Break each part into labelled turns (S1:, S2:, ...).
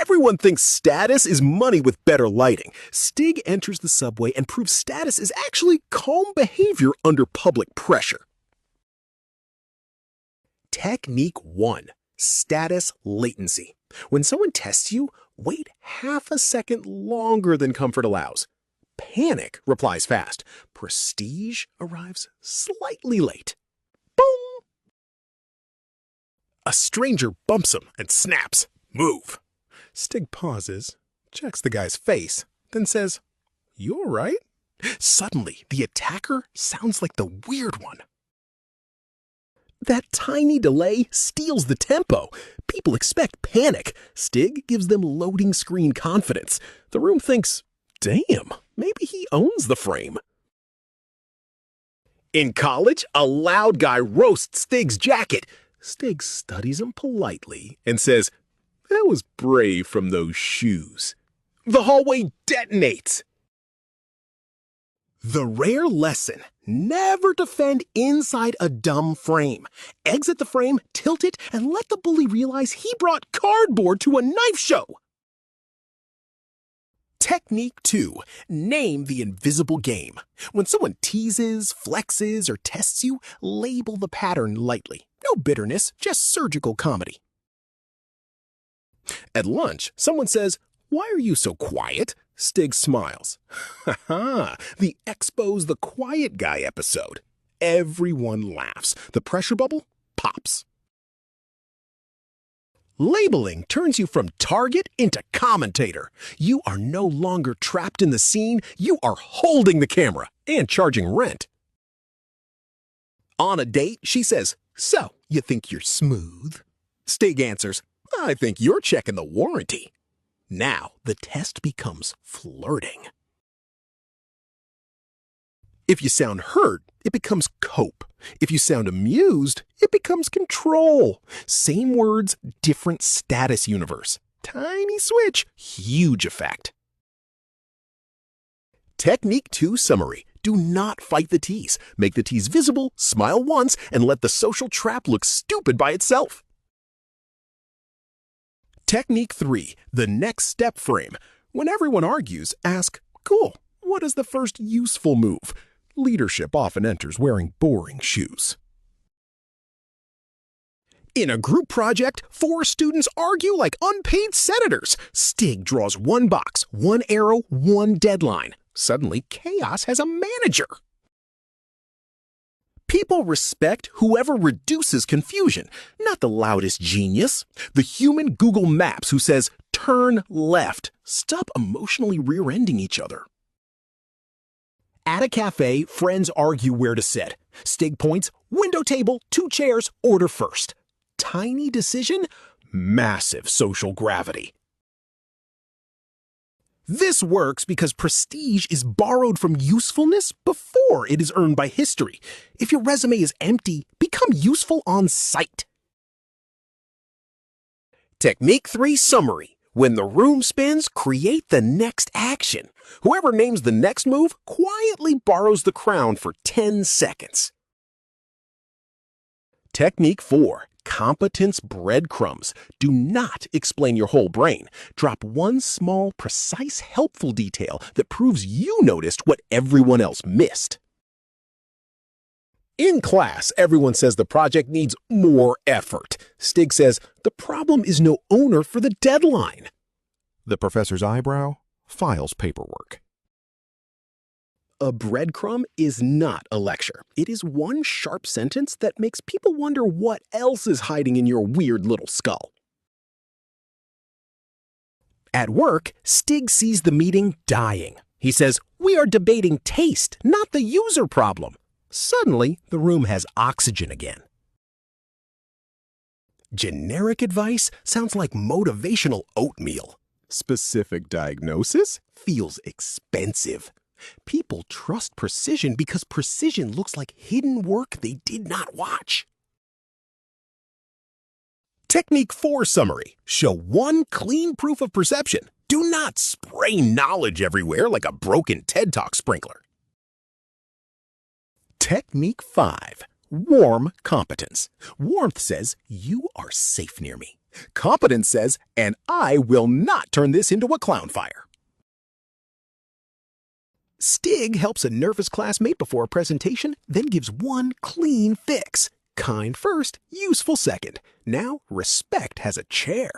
S1: Everyone thinks status is money with better lighting. Stig enters the subway and proves status is actually calm behavior under public pressure. Technique 1. Status latency. When someone tests you, wait half a second longer than comfort allows. Panic replies fast. Prestige arrives slightly late. Boom! A stranger bumps him and snaps. Move. Stig pauses, checks the guy's face, then says, "You all right?" Suddenly, the attacker sounds like the weird one. That tiny delay steals the tempo. People expect panic. Stig gives them loading screen confidence. The room thinks, damn, maybe he owns the frame. In college, a loud guy roasts Stig's jacket. Stig studies him politely and says, "That was brave from those shoes." The hallway detonates. The rare lesson: never defend inside a dumb frame. Exit the frame, tilt it, and let the bully realize he brought cardboard to a knife show. Technique 2. Name the invisible game. When someone teases, flexes, or tests you, label the pattern lightly. No bitterness, just surgical comedy. At lunch, someone says, "Why are you so quiet?" Stig smiles. Ha ha, the Expose the Quiet Guy episode. Everyone laughs. The pressure bubble pops. Labeling turns you from target into commentator. You are no longer trapped in the scene. You are holding the camera and charging rent. On a date, she says, "So, you think you're smooth?" Stig answers, "I think you're checking the warranty." Now, the test becomes flirting. If you sound hurt, it becomes cope. If you sound amused, it becomes control. Same words, different status universe. Tiny switch, huge effect. Technique 2 summary. Do not fight the tease. Make the tease visible, smile once, and let the social trap look stupid by itself. Technique 3. The next step frame. When everyone argues, ask, "Cool, what is the first useful move?" Leadership often enters wearing boring shoes. In a group project, 4 students argue like unpaid senators. Stig draws 1 box, 1 arrow, 1 deadline. Suddenly, chaos has a manager. People respect whoever reduces confusion, not the loudest genius. The human Google Maps who says, "Turn left." Stop emotionally rear-ending each other. At a cafe, friends argue where to sit. Stig points, "Window table, 2 chairs, order first." Tiny decision, massive social gravity. This works because prestige is borrowed from usefulness before it is earned by history. If your resume is empty, become useful on sight. Technique 3 summary. When the room spins, create the next action. Whoever names the next move quietly borrows the crown for 10 seconds. Technique 4. Competence breadcrumbs. Do not explain your whole brain. Drop one small, precise, helpful detail that proves you noticed what everyone else missed. In class, everyone says the project needs more effort. Stig says, "The problem is no owner for the deadline." The professor's eyebrow files paperwork. A breadcrumb is not a lecture. It is one sharp sentence that makes people wonder what else is hiding in your weird little skull. At work, Stig sees the meeting dying. He says, "We are debating taste, not the user problem." Suddenly, the room has oxygen again. Generic advice sounds like motivational oatmeal. Specific diagnosis feels expensive. People trust precision because precision looks like hidden work they did not watch. Technique 4 summary. Show one clean proof of perception. Do not spray knowledge everywhere like a broken TED Talk sprinkler. Technique 5. Warm competence. Warmth says, "You are safe near me." Competence says, and I will not turn this into a clown fire. Stig helps a nervous classmate before a presentation, then gives one clean fix. Kind first, useful second. Now, respect has a chair.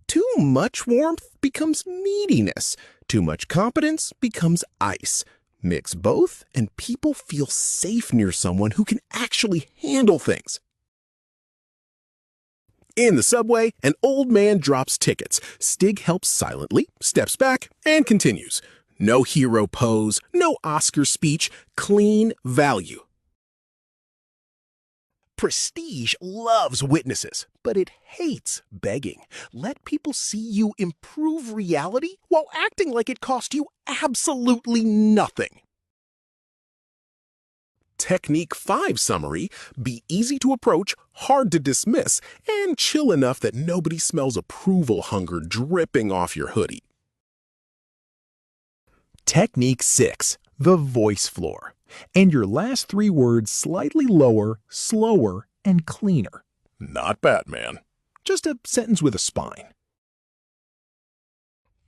S1: Too much warmth becomes neediness. Too much competence becomes ice. Mix both, and people feel safe near someone who can actually handle things. In the subway, an old man drops tickets. Stig helps silently, steps back, and continues. No hero pose, no Oscar speech, clean value. Prestige loves witnesses, but it hates begging. Let people see you improve reality while acting like it cost you absolutely nothing. Technique 5 summary: be easy to approach, hard to dismiss, and chill enough that nobody smells approval hunger dripping off your hoodie. Technique 6, the voice floor. And your last 3 words slightly lower, slower, and cleaner. Not Batman. Just a sentence with a spine.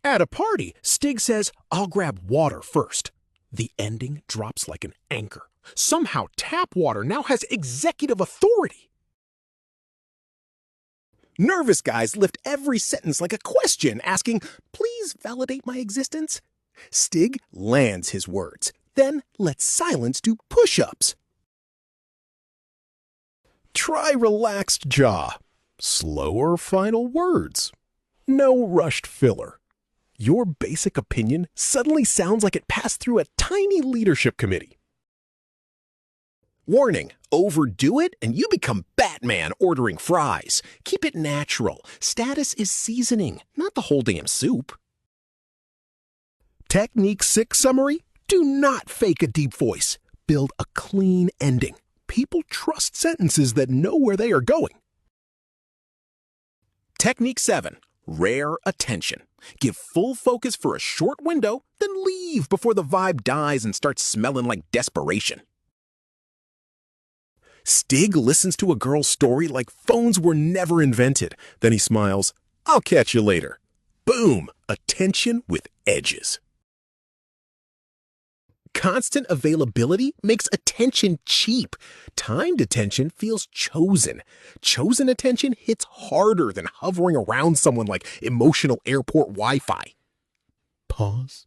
S1: At a party, Stig says, I'll grab water first. The ending drops like an anchor. Somehow tap water now has executive authority. Nervous guys lift every sentence like a question, asking, please validate my existence. Stig lands his words, then lets silence do push-ups. Try relaxed jaw. Slower final words. No rushed filler. Your basic opinion suddenly sounds like it passed through a tiny leadership committee. Warning, overdo it and you become Batman ordering fries. Keep it natural. Status is seasoning, not the whole damn soup. Technique 6 summary: do not fake a deep voice. Build a clean ending. People trust sentences that know where they are going. Technique 7, rare attention. Give full focus for a short window, then leave before the vibe dies and starts smelling like desperation. Stig listens to a girl's story like phones were never invented. Then he smiles, I'll catch you later. Boom, attention with edges. Constant availability makes attention cheap. Timed attention feels chosen. Chosen attention hits harder than hovering around someone like emotional airport Wi-Fi. Pause.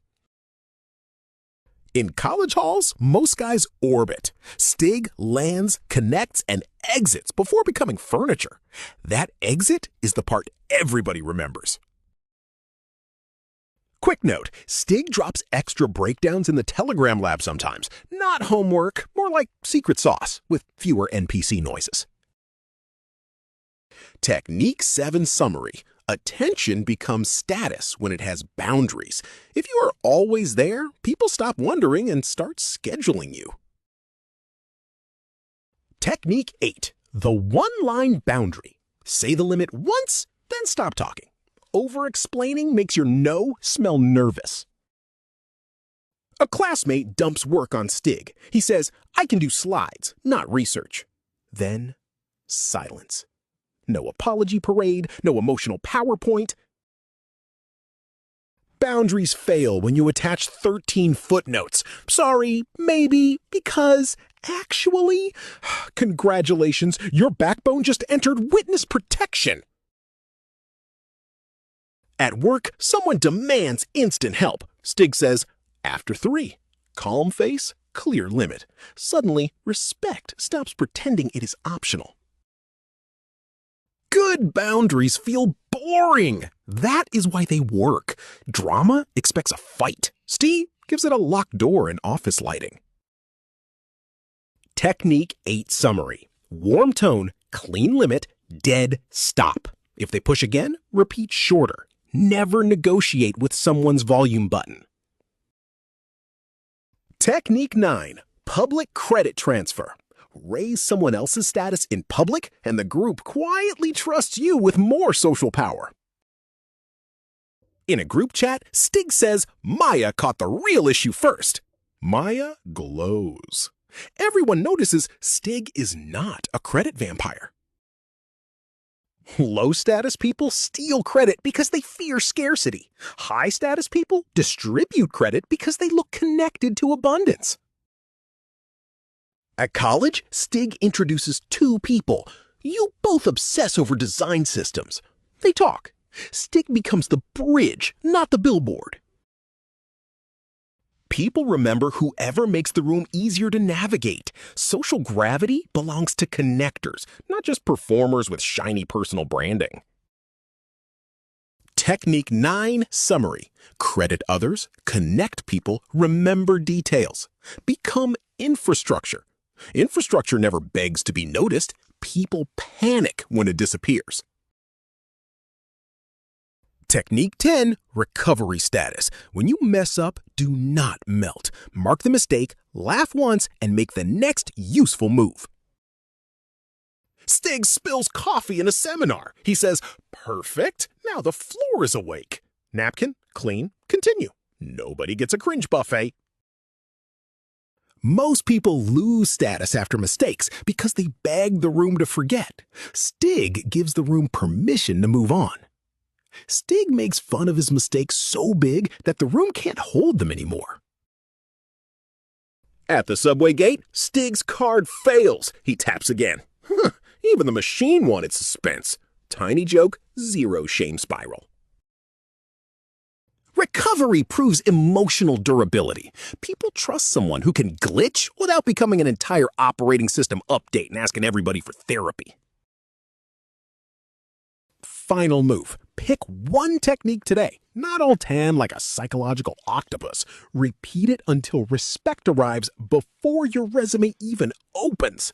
S1: In college halls, most guys orbit. Stig lands, connects, and exits before becoming furniture. That exit is the part everybody remembers. Quick note, Stig drops extra breakdowns in the Telegram lab sometimes. Not homework, more like secret sauce, with fewer NPC noises. Technique 7 summary: attention becomes status when it has boundaries. If you are always there, people stop wondering and start scheduling you. Technique 8, the one-line boundary. Say the limit once, then stop talking. Over-explaining makes your no smell nervous. A classmate dumps work on Stig. He says, I can do slides, not research. Then, silence. No apology parade, no emotional PowerPoint. Boundaries fail when you attach 13 footnotes. Sorry, maybe, because, actually, congratulations, your backbone just entered witness protection. At work, someone demands instant help. Stig says, after 3. Calm face, clear limit. Suddenly, respect stops pretending it is optional. Good boundaries feel boring. That is why they work. Drama expects a fight. Stig gives it a locked door and office lighting. Technique 8 summary: warm tone, clean limit, dead stop. If they push again, repeat shorter. Never negotiate with someone's volume button. Technique 9, public credit transfer. Raise someone else's status in public, and the group quietly trusts you with more social power. In a group chat, Stig says Maya caught the real issue first. Maya glows. Everyone notices Stig is not a credit vampire. Low-status people steal credit because they fear scarcity. High-status people distribute credit because they look connected to abundance. At college, Stig introduces two people. You both obsess over design systems. They talk. Stig becomes the bridge, not the billboard. People remember whoever makes the room easier to navigate. Social gravity belongs to connectors, not just performers with shiny personal branding. Technique 9 Summary. Credit others, connect people, remember details. Become infrastructure. Infrastructure never begs to be noticed. People panic when it disappears. Technique 10, recovery status. When you mess up, do not melt. Mark the mistake, laugh once, and make the next useful move. Stig spills coffee in a seminar. He says, "Perfect, now the floor is awake." Napkin, clean, continue. Nobody gets a cringe buffet. Most people lose status after mistakes because they beg the room to forget. Stig gives the room permission to move on. Stig makes fun of his mistakes so big that the room can't hold them anymore. At the subway gate, Stig's card fails. He taps again. Even the machine wanted suspense. Tiny joke, zero shame spiral. Recovery proves emotional durability. People trust someone who can glitch without becoming an entire operating system update and asking everybody for therapy. Final move. Pick one technique today, not all 10 like a psychological octopus. Repeat it until respect arrives before your resume even opens.